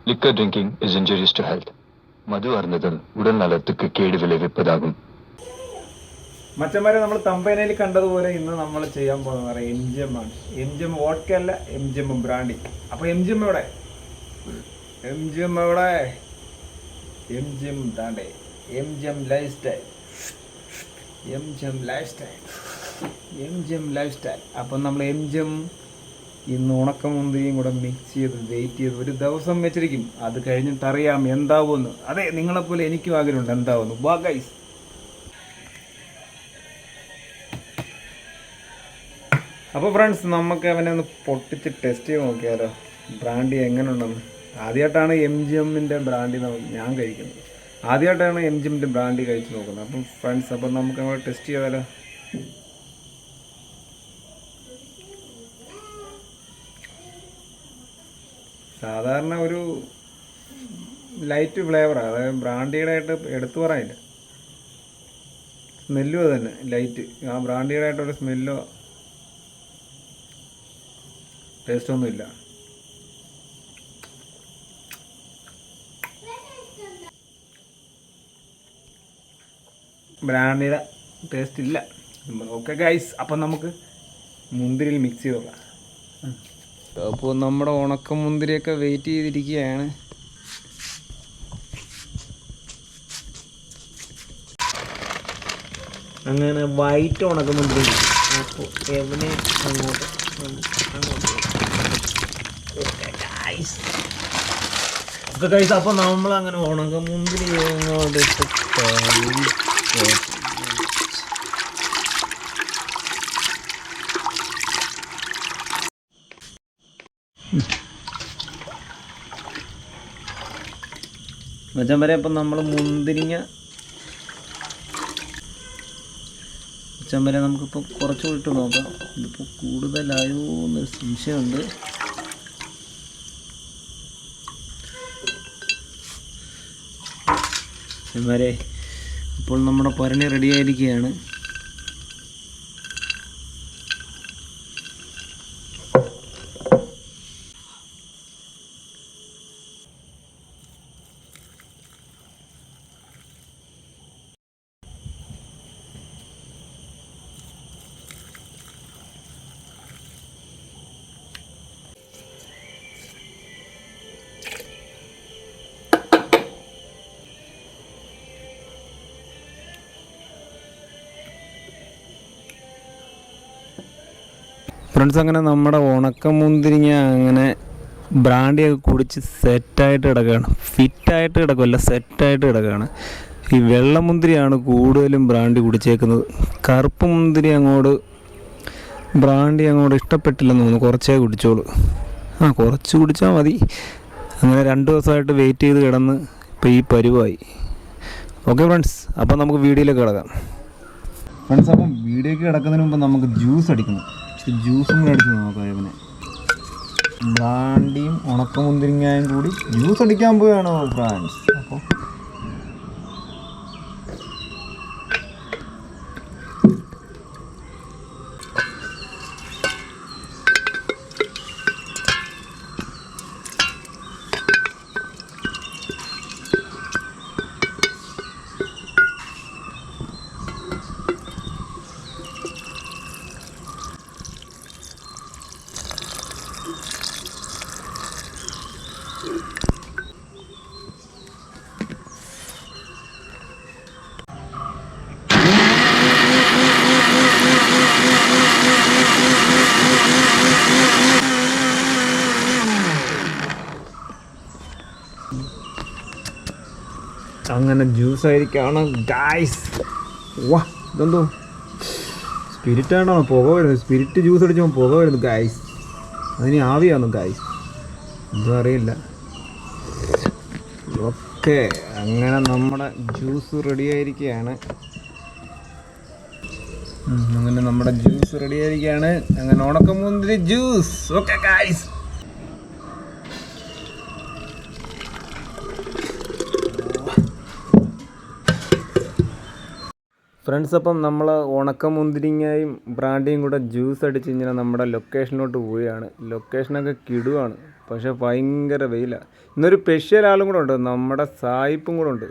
Liquor drinking is injurious to health. മധു അരുന്നുതൽ ഉടൽ നലத்துக்கு കേട് വിளைவிப்பதாகும். മച്ചന്മാരെ നമ്മൾ തമ്പനയിൽ കണ്ടതുപോലെ ഇന്ന് നമ്മൾ ചെയ്യാൻ പോകുന്നത് പറയാം എം ജി എം ആണ്. എം ജി എം വോഡ്ക അല്ല, എം ജി എം ബ്രാൻഡി. അപ്പോൾ എം ജി എം എവിടെ? എം ജി എം എവിടെ? എം ജി എം താണ്ടേ. M G M lifestyle, M G M lifestyle, M G M lifestyle. അപ്പം നമ്മൾ M G M ഇന്ന് ഉണക്കമുന്തിരിയും കൂടെ mix ചെയ്ത് wait ചെയ്ത് ഒരു ദിവസം വെച്ചിരിക്കും. അത് കഴിഞ്ഞിട്ട് അറിയാം എന്താവുമെന്ന്. അതെ, നിങ്ങളെപ്പോലെ എനിക്കും ആഗ്രഹമുണ്ട് എന്താവുമെന്ന്. വാ ഗൈസ്. അപ്പോൾ ഫ്രണ്ട്സ്, നമുക്ക് അവനെ ഒന്ന് പൊട്ടിച്ച് ടെസ്റ്റ് ചെയ്ത് നോക്കിയാലോ ബ്രാൻഡി എങ്ങനെ ഉണ്ടെന്ന്. ആദ്യമായിട്ടാണ് എം ജി എമ്മിൻ്റെ ബ്രാൻഡി ഞാൻ കഴിക്കുന്നത്. ആദ്യമായിട്ടാണ് എം ജി എമ്മിൻ്റെ ബ്രാൻഡി കഴിച്ച് നോക്കുന്നത്. അപ്പം ഫ്രണ്ട്സ്, അപ്പം നമുക്ക് അങ്ങോട്ട് ടെസ്റ്റ് ചെയ്താലോ. സാധാരണ ഒരു ലൈറ്റ് ഫ്ലേവറാണ്, അതായത് ബ്രാൻഡിയുടെ ആയിട്ട് എടുത്തു പറയാനില്ല. സ്മെല്ലും അത് തന്നെ ലൈറ്റ്. ആ ബ്രാൻഡിയുടെ ആയിട്ടൊരു സ്മെല്ലോ ടേസ്റ്റൊന്നുമില്ല. ബ്രാൻഡിയുടെ ടേസ്റ്റ് ഇല്ല. ഓക്കെ ഗൈസ്, അപ്പം നമുക്ക് മുന്തിരിയിൽ മിക്സ് ചെയ്ത് നോക്കാം. അപ്പോൾ നമ്മുടെ ഉണക്ക മുന്തിരിയൊക്കെ വെയിറ്റ് ചെയ്തിരിക്കുകയാണ്. അങ്ങനെ വൈറ്റ് ഉണക്ക മുന്തിരി. അപ്പോൾ എവനെ അങ്ങോട്ട് ഗൈസ്. അപ്പോൾ നമ്മളങ്ങനെ ഉണക്ക മുന്തിരി അങ്ങോട്ട് ഇട്ട് മച്ചാൻ വരെ. അപ്പം നമ്മൾ മുന്തിരിങ്ങ മച്ചാൻ വരെ നമുക്കിപ്പോൾ കുറച്ച് ഇട്ട് നോക്കാം. ഇതിപ്പോൾ കൂടുതലായോ എന്നൊരു സംശയമുണ്ട്. വരെ ഇപ്പോൾ നമ്മുടെ പരണി റെഡി ആയിരിക്കുകയാണ്. ഫ്രണ്ട്സ്, അങ്ങനെ നമ്മുടെ ഉണക്കമുന്തിരിങ്ങ അങ്ങനെ ബ്രാൻഡിയൊക്കെ കുടിച്ച് സെറ്റായിട്ട് കിടക്കുകയാണ്. ഫിറ്റായിട്ട് കിടക്കുമല്ല, സെറ്റായിട്ട് കിടക്കുകയാണ്. ഈ വെള്ളമുന്തിരിയാണ് കൂടുതലും ബ്രാൻഡി കുടിച്ചേക്കുന്നത്. കറുപ്പ് മുന്തിരി ബ്രാൻഡി അങ്ങോട്ട് ഇഷ്ടപ്പെട്ടില്ലെന്ന് തോന്നുന്നു. കുറച്ചേ കുടിച്ചോളൂ. കുറച്ച് കുടിച്ചാൽ മതി. അങ്ങനെ 2 ദിവസമായിട്ട് വെയിറ്റ് ചെയ്ത് കിടന്ന് ഇപ്പോൾ ഈ പരുവായി. ഓക്കെ ഫ്രണ്ട്സ്, അപ്പം നമുക്ക് വീഡിയോയിലേക്ക് കിടക്കാം. ഫ്രണ്ട്സ്, അപ്പം വീഡിയോയ്ക്ക് കിടക്കുന്നതിന് മുമ്പ് നമുക്ക് ജ്യൂസ് അടിക്കണം. ജ്യൂസും കൂടെ അടിച്ച് നോക്കാം. ഇവനെ ബ്രാൻഡിയും ഉണക്കമുന്തിരിങ്ങയും കൂടി ജ്യൂസ് അടിക്കാൻ പോവുകയാണോ ഫ്രണ്ട്സ്? അപ്പോൾ അങ്ങനെ ജ്യൂസ് ആയിരിക്കാണ് ഗായ്സ്. വാ, ഇതെന്തോ സ്പിരിറ്റാണോ? പുക വരുന്നു. സ്പിരിറ്റ് ജ്യൂസ് അടിച്ചപ്പോൾ പുക വരുന്നു ഗായ്സ്. അതിന് ആവിയാണോ ഗായ്സ്? എന്തോ അറിയില്ല. ഓക്കെ, അങ്ങനെ നമ്മുടെ ജ്യൂസ് റെഡി ആയിരിക്കുകയാണ്. അങ്ങനെ ഉണക്കമുന്തിരി ജ്യൂസ്. Okay guys. ഫ്രണ്ട്സ്, അപ്പം നമ്മൾ ഉണക്കമുന്തിരിങ്ങയും ബ്രാൻഡിയും കൂടെ ജ്യൂസ് അടിച്ച് ഇങ്ങനെ നമ്മുടെ ലൊക്കേഷനിലോട്ട് പോവുകയാണ്. ലൊക്കേഷനൊക്കെ കിടുവാണ്. പക്ഷെ ഭയങ്കര വെയിലാണ്. ഇന്നൊരു സ്പെഷ്യൽ ആളും കൂടെ ഉണ്ട്, നമ്മുടെ സായിപ്പും കൂടെ ഉണ്ട്.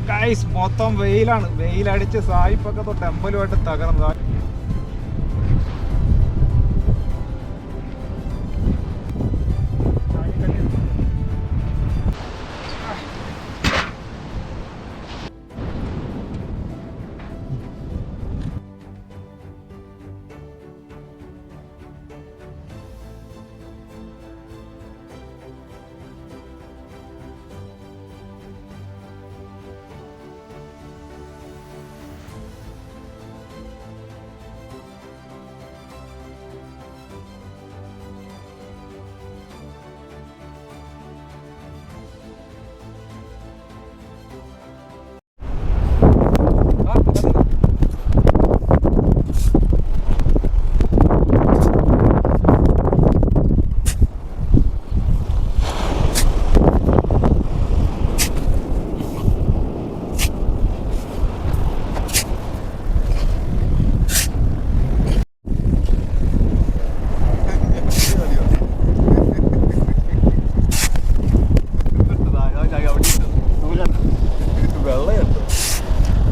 ഗൈസ് മൊത്തം വെയിലാണ്, വെയിലടിച്ച് സായിപ്പൊക്കെ തൊട്ട് ടെമ്പലുമായിട്ട് തകർന്നു.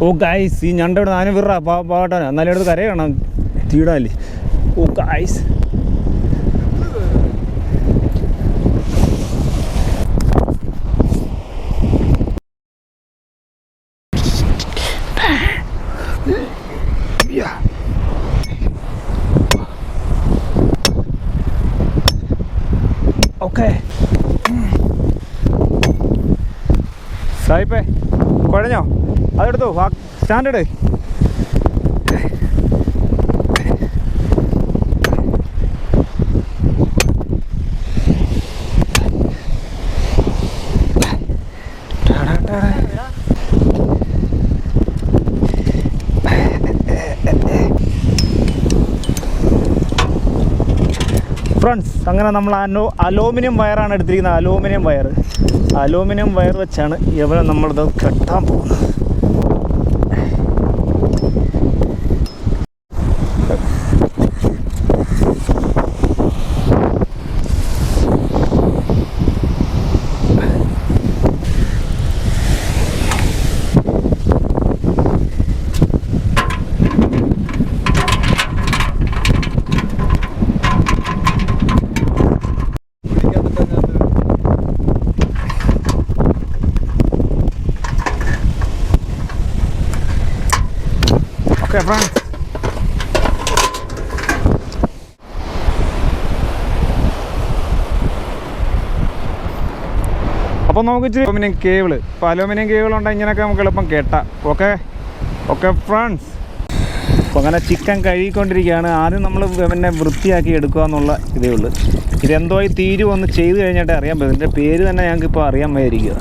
ഓ ഗൈസ്, ഈ ഞണ്ട ഇവിടെ നാനും വിറ പാട്ടാണ്, എന്നാലും എടുത്ത് കരയണം തീടാല്ലേ. ഓ ഗൈസ്, ഓക്കെ സായിപ്പേ കുഴഞ്ഞോ? അതെടുത്തോ, സ്റ്റാൻഡേർഡ്. ഫ്രണ്ട്സ്, അങ്ങനെ നമ്മൾ അലൂമിനിയം വയറാണ് എടുത്തിരിക്കുന്നത്. അലൂമിനിയം വയർ വെച്ചാണ് ഇവരെ നമ്മളിത് കെട്ടാൻ പോകുന്നത്. ഓക്കെ ഫ്രണ്ട്സ്, അപ്പോൾ നമുക്ക് ഇച്ചിരി അലൂമിനിയം കേബിള്, ഇപ്പോൾ അലൂമിനിയം കേബിൾ ഉണ്ടെങ്കിൽ ഇങ്ങനെയൊക്കെ നമുക്ക് എളുപ്പം കെട്ടാം. ഓക്കെ ഫ്രണ്ട്സ്, അപ്പോൾ അങ്ങനെ ചിക്കൻ കഴുകിക്കൊണ്ടിരിക്കുകയാണ്. ആദ്യം നമ്മൾ പിന്നെ വൃത്തിയാക്കി എടുക്കുക എന്നുള്ള ഇതേ ഉള്ളൂ. ഇതെന്തോ ഈ തീരുവൊന്ന് ചെയ്ത് കഴിഞ്ഞിട്ട് അറിയാൻ പറ്റും. ഇതിൻ്റെ പേര് തന്നെ ഞങ്ങൾക്കിപ്പോൾ അറിയാൻ വയ്യിരിക്കുക.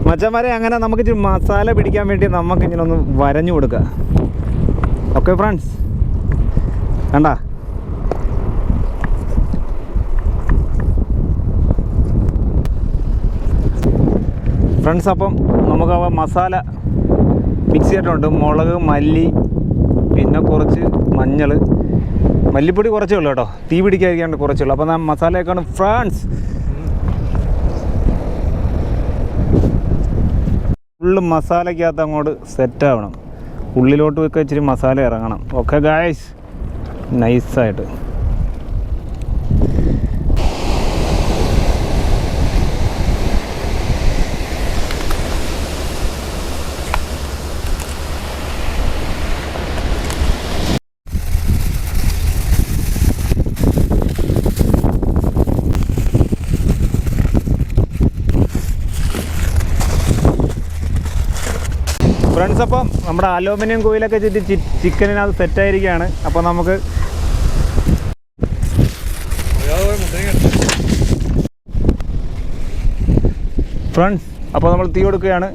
മച്ചന്മാരെ, അങ്ങനെ നമുക്ക് ഇച്ചിരി മസാല പിടിക്കാൻ വേണ്ടി നമുക്കിങ്ങനെ ഒന്ന് വരഞ്ഞു കൊടുക്കുക. ഓക്കെ ഫ്രണ്ട്സ്, കണ്ട ഫ്രണ്ട്സ്, അപ്പം നമുക്ക് ആ മസാല മിക്സ് ചെയ്തിട്ടുണ്ട്. മുളക്, മല്ലി, പിന്നെ കുറച്ച് മഞ്ഞൾ, മല്ലിപ്പൊടി കുറച്ചേ ഉള്ളൂ കേട്ടോ, തീ പിടിക്കാതിരിക്കാണ്ട് കുറച്ചേ ഉള്ളൂ. അപ്പോൾ ആ മസാലയൊക്കെയാണ് ഫ്രണ്ട്സ് ഫുള്ള് മസാലയ്ക്കകത്ത് അങ്ങോട്ട് സെറ്റാവണം. ഉള്ളിലോട്ട് വെക്കുക, ഇച്ചിരി മസാല ഇറങ്ങണം. ഓക്കെ ഗായ്സ്, നൈസായിട്ട്. ഫ്രണ്ട്സ്, അപ്പം നമ്മുടെ അലൂമിനിയം കോയിലൊക്കെ ചുറ്റി ചിക്കനിനകത്ത് സെറ്റായിരിക്കുകയാണ്. അപ്പോൾ നമുക്ക് ഫ്രണ്ട്സ്, അപ്പോൾ നമ്മൾ തീ കൊടുക്കുകയാണ്.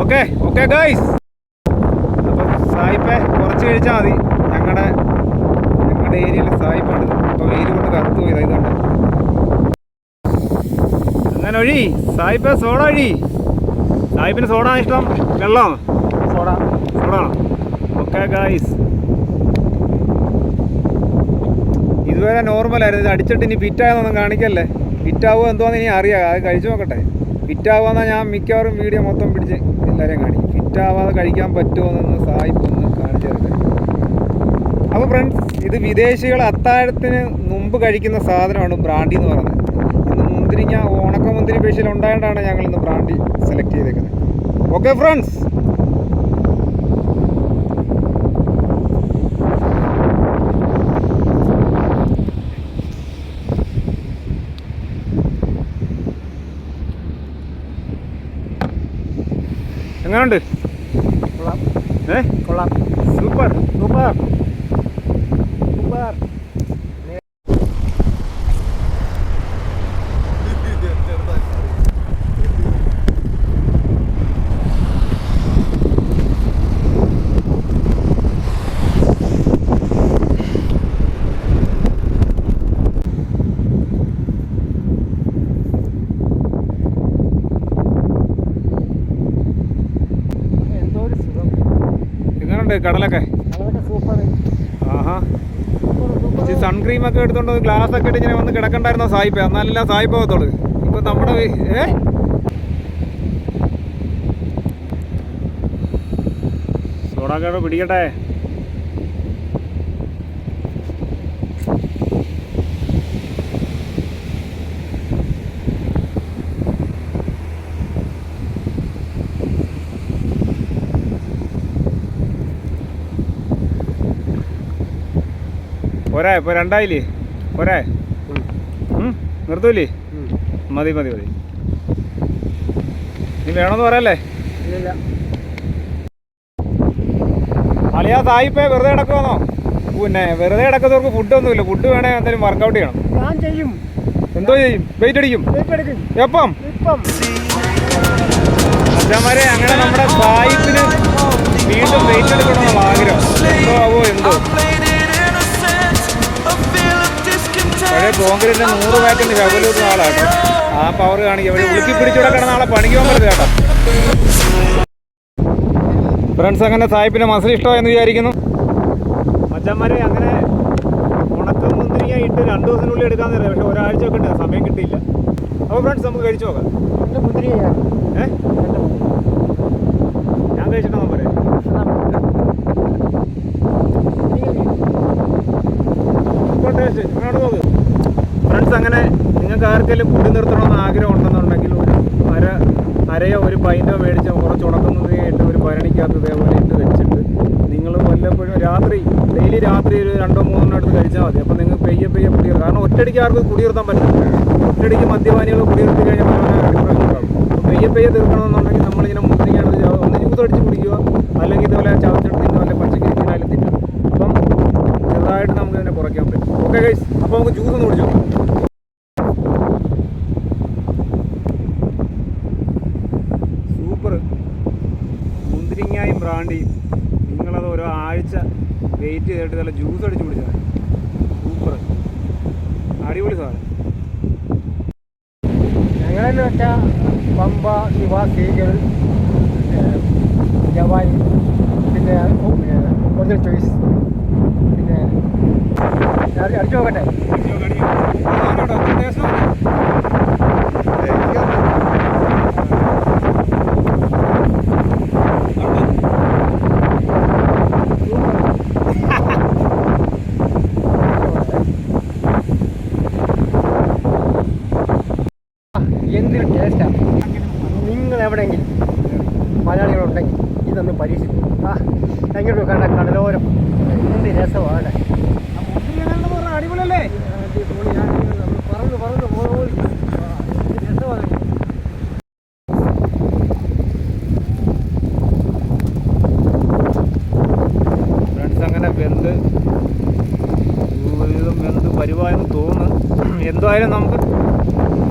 ഓക്കെ ഓക്കെ ഗൈസ്, അപ്പം സായിപ്പെ കുറച്ച് കഴിച്ചാൽ മതി. ഞങ്ങളുടെ ഏരിയയിൽ സായിപ്പാണ്. അപ്പോൾ വെയിൽ കൊണ്ട് കറുത്ത് പോയത് ഇതുണ്ട്. അങ്ങനെ ഒഴി സായിപ്പെ, സോഡ ഒഴി. സായിപ്പിന് സോഡ ഇഷ്ടം, വെള്ളം സോഡ ഓക്കെ ഗൈസ്. ഇതുവരെ നോർമലായിരുന്നു. ഇത് അടിച്ചിട്ട് ഇനി ഫിറ്റായതൊന്നും കാണിക്കല്ലേ. ഫിറ്റാവുമോ എന്തോന്ന് ഇനി അറിയാം. അത് കഴിച്ചു നോക്കട്ടെ. ഫിറ്റാവാന്നാൽ ഞാൻ മിക്കവാറും വീഡിയോ മൊത്തം പിടിച്ച് എല്ലാവരെയും കാണിക്കും. ഫിറ്റാവാതെ കഴിക്കാൻ പറ്റുമോ എന്നൊന്ന് സായിപ്പൊന്ന് കാണിച്ചു തരട്ടെ. അപ്പോൾ ഫ്രണ്ട്സ്, ഇത് വിദേശികൾ അത്താഴത്തിന് മുമ്പ് കഴിക്കുന്ന സാധനമാണ് ബ്രാൻഡി എന്ന് പറയുന്നത്. ഇന്ന് മുന്തിരിങ്ങ, ഉണക്ക മുന്തിരി സ്പെഷ്യൽ ഉണ്ടായതുകൊണ്ടാണ് ഞങ്ങൾ ഇന്ന് ബ്രാൻഡി സെലക്ട് ചെയ്തേക്കുന്നത്. ഓക്കെ ഫ്രണ്ട്സ്, എങ്ങനെയുണ്ട്? കൊള്ളാം. Super super super. കടലൊക്കെ സൂപ്പർ. ആഹാ, സൺക്രീമൊക്കെ എടുത്തോണ്ട് ഗ്ലാസ് ഒക്കെ ഇട്ട് ഇങ്ങനെ വന്ന് കിടക്കണ്ടായിരുന്നോ സായിപ്പ? എന്നാലല്ല സായിപ്പ പോകത്തുള്ളൂ. ഇപ്പൊ നമ്മുടെ സോഡാക്കേടെ പിടിക്കട്ടെ. പോരാ, ഇപ്പോൾ രണ്ടായില്ലേ? പോരാ, നിർത്തൂലേ? മതി മതി മതി. നീ വേണമെന്ന് പറയല്ലേ? അളിയാ സായിപ്പേ, വെറുതെ കിടക്കുവാന്നോ? പിന്നെ വെറുതെ കിടക്കുന്നവർക്ക് ഫുഡൊന്നുമില്ല. ഫുഡ് വേണേ എന്തായാലും വർക്കൗട്ട് ചെയ്യണം. ഞാൻ ചെയ്യും. എന്തോ ചെയ്യും? വെയിറ്റ് അടിക്കും. എപ്പം? അച്ഛന്മാരെ, അങ്ങനെ നമ്മുടെ സായിപ്പിന് വീണ്ടും വെയിറ്റ് എടുക്കണമെന്നുള്ള ആഗ്രഹം. എന്തോ ആവോ എന്തോ. പഴയ കോൺക്രീറ്റിന് 100 പാക്കിന് ശബലൂർ ആളാട്ടോ. ആ പവർ കാണിക്കുക. ഇവിടെ ഉളുക്കി പിടിച്ചുകൂടെ കിടന്ന ആളെ പണിക്ക് പോകാൻ പറ്റില്ല കേട്ടോ. ഫ്രണ്ട്സ്, അങ്ങനെ സായിപ്പിന് മസിൽ ഇഷ്ടമായെന്ന് വിചാരിക്കുന്നു. മച്ചന്മാരെ, അങ്ങനെ ഉണക്കം മുന്തിരിങ്ങ ഇട്ട് 2 ദിവസത്തിനുള്ളിൽ എടുക്കാൻ തരാം. പക്ഷെ ഒരാഴ്ച ഒക്കെ ഉണ്ട്, സമയം കിട്ടിയില്ല. അപ്പോൾ ഫ്രണ്ട്സ്, നമുക്ക് കഴിച്ചു നോക്കാം. ഞാൻ കഴിച്ചിട്ടാ പറയാം. ഫ്രണ്ട്സ്, അങ്ങനെ നിങ്ങൾക്ക് ആർക്കെങ്കിലും കുടി നിർത്തണമെന്ന് ആഗ്രഹം ഉണ്ടെന്നുണ്ടെങ്കിൽ ഒരു അരയോ ഒരു പൈൻറ്റോ മേടിച്ച് കുറച്ച് ഉണക്കുന്നതേ ഇട്ട് ഒരു ഭരണിക്കകത്ത് ഇതേപോലെ ഇട്ട് വെച്ചിട്ട് നിങ്ങൾ വല്ലപ്പോഴും ഡെയിലി രാത്രി ഒരു 2-3 എടുത്ത് കഴിച്ചാൽ മതി. അപ്പോൾ നിങ്ങൾക്ക് പെയ്യെ കുടി. കാരണം ഒറ്റയടിക്ക് ആർക്കും കുടി നിർത്താൻ പറ്റില്ല. ഒറ്റയടിക്ക് മദ്യപാനികൾ കുടി നിർത്തി കഴിഞ്ഞാൽ അടിപ്രായം ഉണ്ടാകും. അപ്പോൾ പെയ്യെ തീർക്കണമെന്നുണ്ടെങ്കിൽ നമ്മളിങ്ങനെ മുന്തിരിങ്ങ ഒന്ന് ജ്യൂസ് അടിച്ച് കുടിക്കുക, അല്ലെങ്കിൽ ഇതുപോലെ ചവച്ചെടുത്ത് തിന്നുക, അല്ലെങ്കിൽ പച്ചക്ക് ഇരിക്കാനും തിന്നുക. അപ്പം ചെറുതായിട്ട് നമുക്ക് ഇതിനെ കുറയ്ക്കാൻ പറ്റും. ഓക്കെ ഗൈസ്, അപ്പോൾ നമുക്ക് ജ്യൂസ് ഒന്ന് കുടിച്ചു. സൂപ്പർ മുന്തിരിങ്ങായും ബ്രാൻഡിയും. നിങ്ങളത് ഓരോ ആഴ്ച വെയിറ്റ് ചെയ്തിട്ട് നല്ല ജ്യൂസ് അടിച്ച് കുടിച്ചാൽ സൂപ്പർ, അടിപൊളി സാധനം. ഞങ്ങളെന്ന് വെച്ചാൽ പമ്പ, ശിവ, സീഗൾ, ജവാൻ, പിന്നെ ഒറിജിനൽ ചോയ്സ്. പിന്നെ അടിച്ചു നോക്കട്ടെ. അങ്ങോട്ട് കണ്ട കടലോരം എന്ത് രസമാണ് അടിപൊളിയല്ലേ? നമ്മൾ പറന്ന് പോയി രസമാണ്. ഫ്രണ്ട്സ് അങ്ങനെ ഒരുവിധം വെന്ത് പരുവായെന്ന് തോന്നുന്നു. എന്തായാലും നമുക്ക്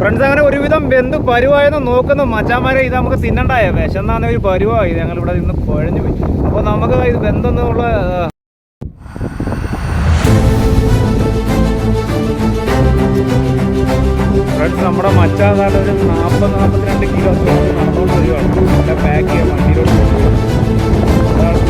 ഫ്രണ്ട്സ് അങ്ങനെ ഒരുവിധം വെന്ത് പരുവായെന്ന് നോക്കുന്നു. മച്ചാമാരെ ഇത് നമുക്ക് തിന്നണ്ടായ വിശന്നാണ് ഒരു പരുവായി. ഞങ്ങളിവിടെ നിന്ന് കുഴഞ്ഞു പോയി. അപ്പോൾ നമുക്ക് ഇത് വെന്തെന്നുള്ള ഫ്രണ്ട്സ് നമ്മുടെ മച്ചാതാണ്ട് ഒരു 40-42 കിലോ നടന്നുകൊണ്ട് വരികയാണ്. പാക്ക് ചെയ്യാൻ വണ്ടിയിലോട്ട്. അതാണ്